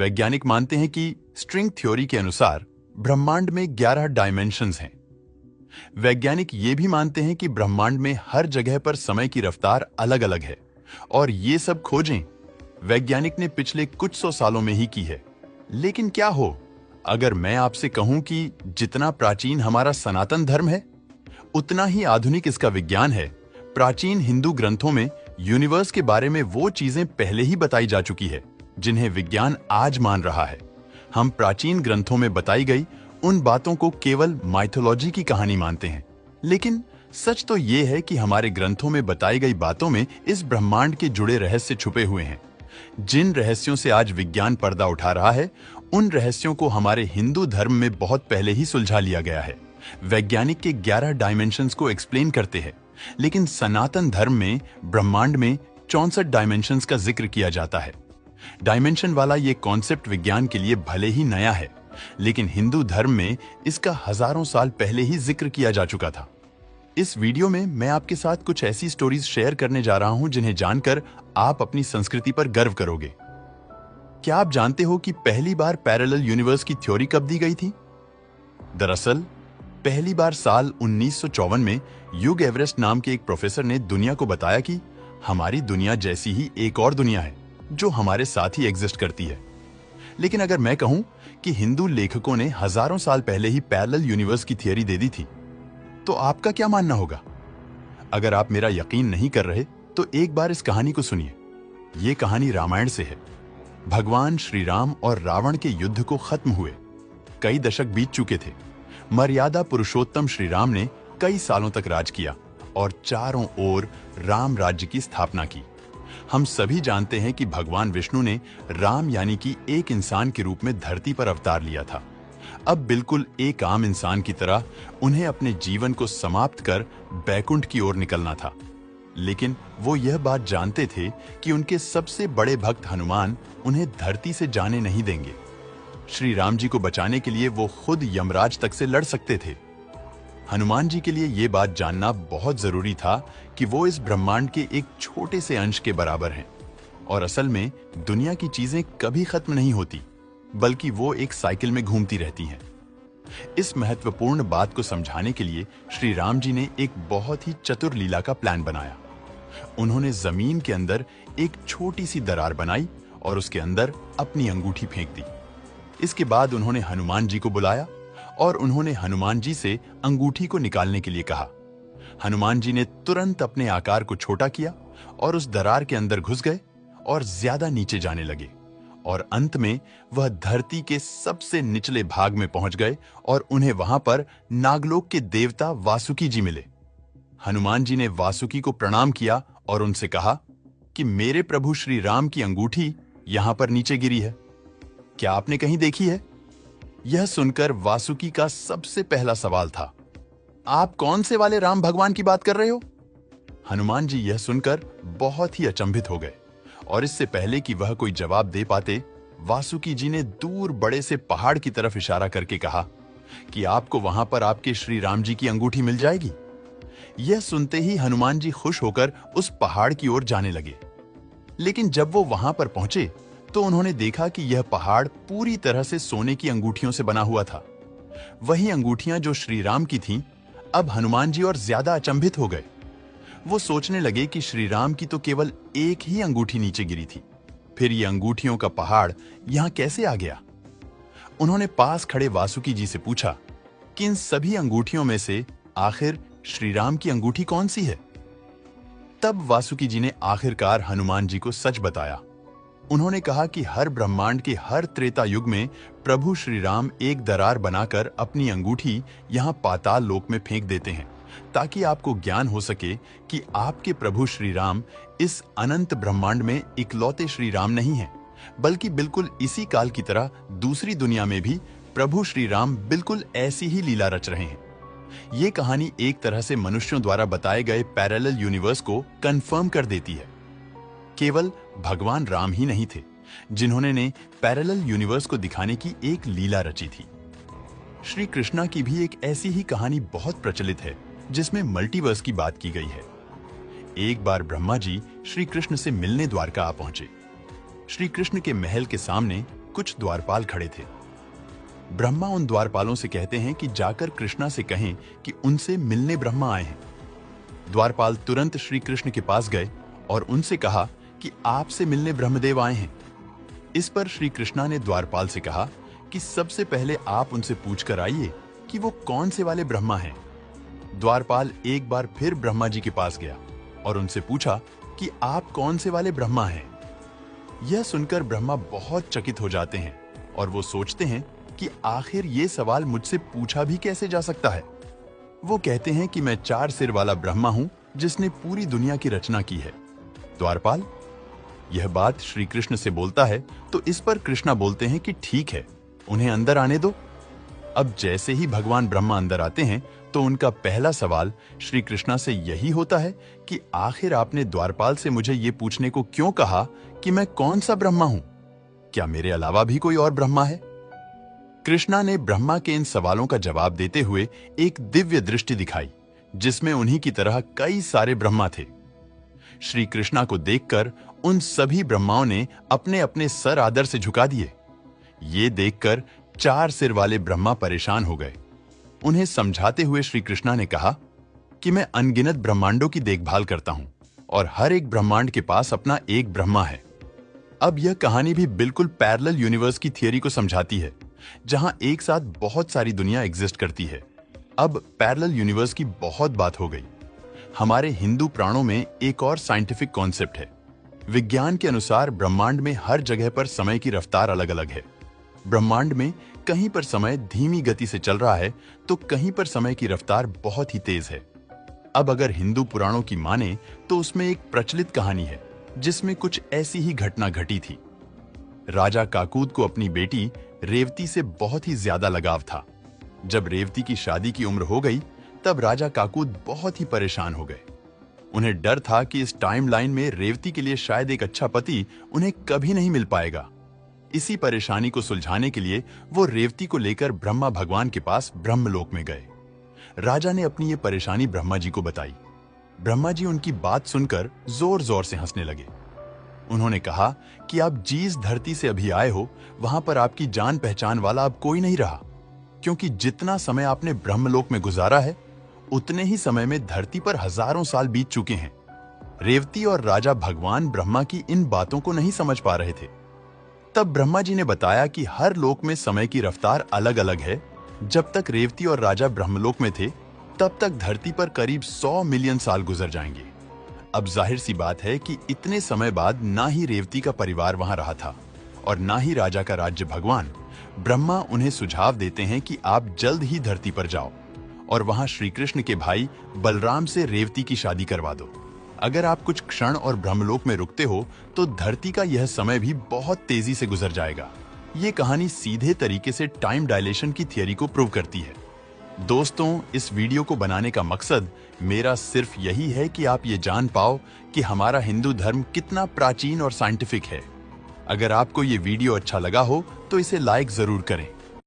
वैज्ञानिक मानते हैं कि स्ट्रिंग थ्योरी के अनुसार ब्रह्मांड में 11 डायमेंशंस हैं। वैज्ञानिक ये भी मानते हैं कि ब्रह्मांड में हर जगह पर समय की रफ्तार अलग अलग है और ये सब खोजें वैज्ञानिक ने पिछले कुछ सौ सालों में ही की है। लेकिन क्या हो अगर मैं आपसे कहूं कि जितना प्राचीन हमारा सनातन धर्म है उतना ही आधुनिक इसका विज्ञान है। प्राचीन हिंदू ग्रंथों में यूनिवर्स के बारे में वो चीजें पहले ही बताई जा चुकी है जिन्हें विज्ञान आज मान रहा है। हम प्राचीन ग्रंथों में बताई गई उन बातों को केवल माइथोलॉजी की कहानी मानते हैं, लेकिन सच तो ये है कि हमारे ग्रंथों में बताई गई बातों में इस ब्रह्मांड के जुड़े रहस्य छुपे हुए हैं। जिन रहस्यों से आज विज्ञान पर्दा उठा रहा है उन रहस्यों को हमारे हिंदू धर्म में बहुत पहले ही सुलझा लिया गया है। वैज्ञानिक के 11 डायमेंशंस को एक्सप्लेन करते हैं, लेकिन सनातन धर्म में ब्रह्मांड में 64 डायमेंशंस का जिक्र किया जाता है। डायमेंशन वाला ये कॉन्सेप्ट विज्ञान के लिए भले ही नया है, लेकिन हिंदू धर्म में इसका हजारों साल पहले ही जिक्र किया जा चुका था। इस वीडियो में मैं आपके साथ कुछ ऐसी स्टोरीज शेयर करने जा रहा हूं जिन्हें जानकर आप अपनी संस्कृति पर गर्व करोगे। क्या आप जानते हो कि पहली बार पैरेलल यूनिवर्स की थ्योरी कब दी गई थी? दरअसल पहली बार साल 1954 में ह्यूग एवरेस्ट नाम के एक प्रोफेसर ने दुनिया को बताया कि हमारी दुनिया जैसी ही एक और दुनिया है जो हमारे साथ ही एग्जिस्ट करती है। लेकिन अगर मैं कहूं कि हिंदू लेखकों ने हजारों साल पहले ही पैरेलल यूनिवर्स की थियरी दे दी थी, तो आपका क्या मानना होगा? अगर आप मेरा यकीन नहीं कर रहे तो एक बार इस कहानी को सुनिए। ये कहानी रामायण से है। भगवान श्री राम और रावण के युद्ध को खत्म हुए कई दशक बीत चुके थे। मर्यादा पुरुषोत्तम श्री राम ने कई सालों तक राज किया और चारों ओर राम राज्य की स्थापना की। हम सभी जानते हैं कि भगवान विष्णु ने राम यानी कि एक इंसान के रूप में धरती पर अवतार लिया था। अब बिल्कुल एक आम इंसान की तरह उन्हें अपने जीवन को समाप्त कर बैकुंठ की ओर निकलना था। लेकिन वो यह बात जानते थे कि उनके सबसे बड़े भक्त हनुमान उन्हें धरती से जाने नहीं देंगे। श्री राम जी को बचाने के लिए वो खुद यमराज तक से लड़ सकते थे। हनुमान जी के लिए ये बात जानना बहुत जरूरी था कि वो इस ब्रह्मांड के एक छोटे से अंश के बराबर हैं और असल में दुनिया की चीजें कभी खत्म नहीं होती, बल्कि वो एक साइकिल में घूमती रहती हैं। इस महत्वपूर्ण बात को समझाने के लिए श्री राम जी ने एक बहुत ही चतुर लीला का प्लान बनाया। उन्होंने जमीन के अंदर एक छोटी सी दरार बनाई और उसके अंदर अपनी अंगूठी फेंक दी। इसके बाद उन्होंने हनुमान जी को बुलाया और उन्होंने हनुमान जी से अंगूठी को निकालने के लिए कहा। हनुमान जी ने तुरंत अपने आकार को छोटा किया और उस दरार के अंदर घुस गए और ज्यादा नीचे जाने लगे और अंत में वह धरती के सबसे निचले भाग में पहुंच गए और उन्हें वहां पर नागलोक के देवता वासुकी जी मिले। हनुमान जी ने वासुकी को प्रणाम किया और उनसे कहा कि मेरे प्रभु श्री राम की अंगूठी यहां पर नीचे गिरी है, क्या आपने कहीं देखी है? यह सुनकर वासुकी का सबसे पहला सवाल था, आप कौन से वाले राम भगवान की बात कर रहे हो? हनुमान जी यह सुनकर बहुत ही अचंभित हो गए और इससे पहले कि वह कोई जवाब दे पाते, वासुकी जी ने दूर बड़े से पहाड़ की तरफ इशारा करके कहा कि आपको वहां पर आपके श्री राम जी की अंगूठी मिल जाएगी। यह सुनते ही हनुमान जी खुश होकर उस पहाड़ की ओर जाने लगे। लेकिन जब वो वहां पर पहुंचे तो उन्होंने देखा कि यह पहाड़ पूरी तरह से सोने की अंगूठियों से बना हुआ था। वही अंगूठियां जो श्री राम की थीं, अब हनुमान जी और ज्यादा अचंभित हो गए। वो सोचने लगे कि श्री राम की तो केवल एक ही अंगूठी नीचे गिरी थी, फिर ये अंगूठियों का पहाड़ यहां कैसे आ गया? उन्होंने पास खड़े वासुकी जी से पूछा कि इन सभी अंगूठियों में से आखिर श्री राम की अंगूठी कौन सी है? तब वासुकी जी ने आखिरकार हनुमान जी को सच बताया। उन्होंने कहा कि हर ब्रह्मांड के हर त्रेता युग में प्रभु श्री राम एक दरार बनाकर अपनी अंगूठी यहां पाताल लोक में फेंक देते हैं, ताकि आपको ज्ञान हो सके कि आपके प्रभु श्री राम इस अनंत ब्रह्मांड में इकलौते श्री राम नहीं हैं, बल्कि बिल्कुल इसी काल की तरह दूसरी दुनिया में भी प्रभु श्री राम बिल्कुल ऐसी ही लीला रच रहे हैं। ये कहानी एक तरह से मनुष्यों द्वारा बताए गए पैरेलल यूनिवर्स को कंफर्म कर देती है। केवल भगवान राम ही नहीं थे जिन्होंने ने पैरेलल यूनिवर्स को दिखाने की एक लीला रची थी। श्री कृष्णा की भी एक ऐसी ही कहानी बहुत प्रचलित है जिसमें मल्टीवर्स की बात की गई है। एक बार ब्रह्मा जी श्री कृष्ण से मिलने द्वारका आ पहुंचे। श्री कृष्ण के महल के सामने कुछ द्वारपाल खड़े थे। ब्रह्मा उन द्वारपालों से कहते हैं कि जाकर कृष्णा से कहें कि उनसे मिलने ब्रह्मा आए हैं। द्वारपाल तुरंत श्री कृष्ण के पास गए और उनसे कहा कि आपसे मिलने ब्रह्मदेव आए हैं। इस पर श्री कृष्णा ने द्वारपाल से कहा कि सबसे पहले आप उनसे पूछकर आइए कि वो कौन से वाले ब्रह्मा हैं। द्वारपाल एक बार फिर ब्रह्मा जी के पास गया और उनसे पूछा कि आप कौन से वाले ब्रह्मा हैं। यह सुनकर ब्रह्मा बहुत चकित हो जाते हैं और वो सोचते हैं कि आखिर ये सवाल मुझसे पूछा भी कैसे जा सकता है। वो कहते हैं कि मैं 4 सिर वाला ब्रह्मा हूं जिसने पूरी दुनिया की रचना की है। द्वारपाल यह बात श्री कृष्ण से बोलता है तो इस पर कृष्णा बोलते हैं कि ठीक है, उन्हें अंदर आने दो। अब जैसे ही भगवान ब्रह्मा अंदर आते हैं तो उनका पहला सवाल श्री कृष्णा से यही होता है कि आखिर आपने द्वारपाल से मुझे ये पूछने को क्यों कहा कि मैं कौन सा ब्रह्मा हूं? क्या मेरे अलावा भी कोई और ब्रह्मा है? कृष्णा ने ब्रह्मा के इन सवालों का जवाब देते हुए एक दिव्य दृष्टि दिखाई जिसमें उन्हीं की तरह कई सारे ब्रह्मा थे। श्री कृष्णा को देखकर उन सभी ब्रह्माओं ने अपने अपने सर आदर से झुका दिए। ये देखकर 4 सिर वाले ब्रह्मा परेशान हो गए। उन्हें समझाते हुए श्री कृष्णा ने कहा कि मैं अनगिनत ब्रह्मांडों की देखभाल करता हूं और हर एक ब्रह्मांड के पास अपना एक ब्रह्मा है। अब यह कहानी भी बिल्कुल पैरेलल यूनिवर्स की थियरी को समझाती है, जहां एक साथ बहुत सारी दुनिया एग्जिस्ट करती है। अब पैरेलल यूनिवर्स की बहुत बात हो गई। हमारे हिंदू पुराणों में एक और साइंटिफिक कॉन्सेप्ट है। विज्ञान के अनुसार ब्रह्मांड में हर जगह पर समय की रफ्तार अलग अलग है। ब्रह्मांड में कहीं पर समय धीमी गति से चल रहा है तो कहीं पर समय की रफ्तार बहुत ही तेज है। अब अगर हिंदू पुराणों की माने तो उसमें एक प्रचलित कहानी है जिसमें कुछ ऐसी ही घटना घटी थी। राजा काकूद को अपनी बेटी रेवती से बहुत ही ज्यादा लगाव था। जब रेवती की शादी की उम्र हो गई तब राजा काकूद बहुत ही परेशान हो गए। उन्हें डर था कि इस टाइमलाइन में रेवती के लिए शायद एक अच्छा पति उन्हें कभी नहीं मिल पाएगा। इसी परेशानी को सुलझाने के लिए वो रेवती को लेकर ब्रह्मा भगवान के पास ब्रह्मलोक में गए। राजा ने अपनी ये परेशानी ब्रह्मा जी को बताई। ब्रह्मा जी उनकी बात सुनकर जोर जोर से हंसने लगे। उन्होंने कहा कि आप जिस धरती से अभी आए हो वहां पर आपकी जान पहचान वाला अब कोई नहीं रहा, क्योंकि जितना समय आपने ब्रह्मलोक में गुजारा है उतने ही समय में धरती पर हजारों साल बीत चुके हैं। रेवती और राजा भगवान ब्रह्मा की इन बातों को नहीं समझ पा रहे थे। तब ब्रह्मा जी ने बताया कि हर लोक में समय की रफ्तार अलग अलग है। जब तक रेवती और राजा ब्रह्मलोक में थे तब तक धरती पर करीब 100 मिलियन साल गुजर जाएंगे। अब जाहिर सी बात है कि इतने समय बाद ना ही रेवती का परिवार वहां रहा था और ना ही राजा का राज्य। भगवान ब्रह्मा उन्हें सुझाव देते हैं कि आप जल्द ही धरती पर जाओ और वहां श्री कृष्ण के भाई बलराम से रेवती की शादी करवा दो। अगर आप कुछ क्षण और ब्रह्मलोक में रुकते हो तो धरती का यह समय भी बहुत तेजी से गुजर जाएगा। ये कहानी सीधे तरीके से टाइम डायलेशन की थियरी को प्रूव करती है। दोस्तों, इस वीडियो को बनाने का मकसद मेरा सिर्फ यही है कि आप ये जान पाओ कि हमारा हिंदू धर्म कितना प्राचीन और साइंटिफिक है। अगर आपको ये वीडियो अच्छा लगा हो तो इसे लाइक जरूर करें।